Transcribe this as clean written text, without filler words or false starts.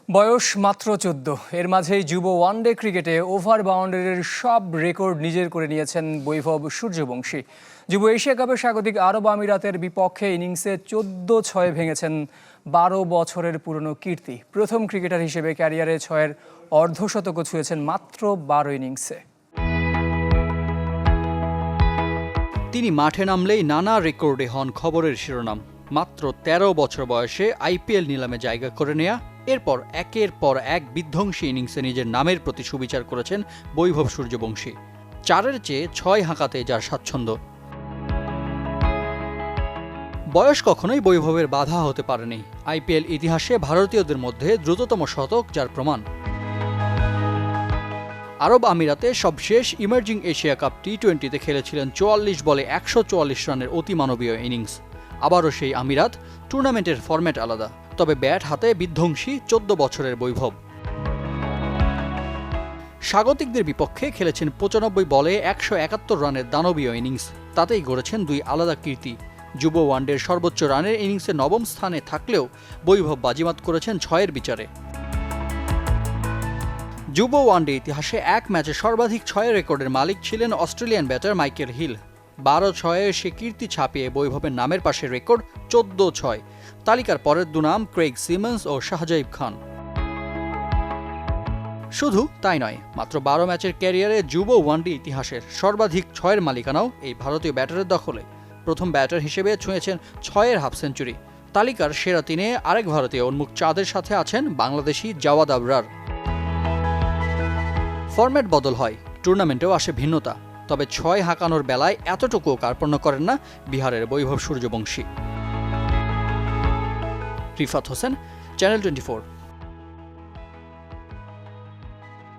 বয়স মাত্র ১৪। এর মাঝেই যুব ওয়ানডে ক্রিকেটে ওভার বাউন্ডারির সব রেকর্ড নিজের করে নিয়েছেন বৈভব সূর্যবংশী। যুব এশিয়া কাপে স্বাগতিক আরব আমিরাতের বিপক্ষে ইনিংসে ১৪ ভেঙেছেন ১২ বছরের পুরনো কীর্তি। প্রথম ক্রিকেটার হিসেবে ক্যারিয়ারে ৬-এর অর্ধশতকও ছুঁয়েছেন মাত্র ১২ ইনিংসে। তিনি মাঠে নামলেই নানা রেকর্ডে হন খবরের শিরোনাম। মাত্র ১৩ বছর বয়সে আইপিএল নিলামে জায়গা করে নেয়া, এরপর একের পর এক বিধ্বংসী ইনিংসে নিজের নামের প্রতি সুবিচার করেছেন বৈভব সূর্যবংশী। ৪-এর চেয়ে ৬ হাঁকাতে যার স্বাচ্ছন্দ্য। বয়স কখনোই বৈভবের বাধা হতে পারেনি। আইপিএল ইতিহাসে ভারতীয়দের মধ্যে দ্রুততম শতক যার প্রমাণ। আরব আমিরাতে সবশেষ ইমার্জিং এশিয়া কাপ টি-20তে খেলেছিলেন ৪৪ বলে ১৪৪ রানের অতিমানবীয় ইনিংস। আবারও সেই আমিরাত, টুর্নামেন্টের ফরম্যাট আলাদা, তবে ব্যাট হাতে বিধ্বংসী ১৪ বছরের বৈভব। স্বাগতিকদের বিপক্ষে খেলেছেন ৯৫ বলে ১৭১ রানের দানবীয় ইনিংস। তাতেই গড়েছেন দুই আলাদা কীর্তি। যুব ওয়ানডের সর্বোচ্চ রানের ইনিংসে নবম স্থানে থাকলেও বৈভব বাজিমাত করেছেন ৬-এর বিচারে। যুব ওয়ানডে ইতিহাসে এক ম্যাচে সর্বাধিক ৬-এর রেকর্ডের মালিক ছিলেন অস্ট্রেলিয়ান ব্যাটার মাইকেল হিল। ১২-৬-এর সে কীর্তি ছাপিয়ে বৈভবের নামের পাশে রেকর্ড ১৪-৬। তালিকার পরের দুনাম ক্রেইগ সিমন্স ও শাহজাইব খান। শুধু তাই নয়, মাত্র ১২ ম্যাচের ক্যারিয়ারে যুব ওয়ানডে ইতিহাসের সর্বাধিক ৬-এর মালিকানাও এই ভারতীয় ব্যাটারের দখলে। প্রথম ব্যাটার হিসেবে ছুঁয়েছেন ৬-এর হাফ সেঞ্চুরি। তালিকার সেরা ৩-এ আরেক ভারতীয় উন্মুক চাঁদের সাথে আছেন বাংলাদেশি জাওয়াদ আবরার। ফরম্যাট বদল হয়, টুর্নামেন্টেও আসে ভিন্নতা, তবে ৬ হাঁকানোর বেলায় এতটুকুও কার্পণ্য করেন না বিহারের বৈভব সূর্যবংশী। রিফাত হোসেন, চ্যানেল 24।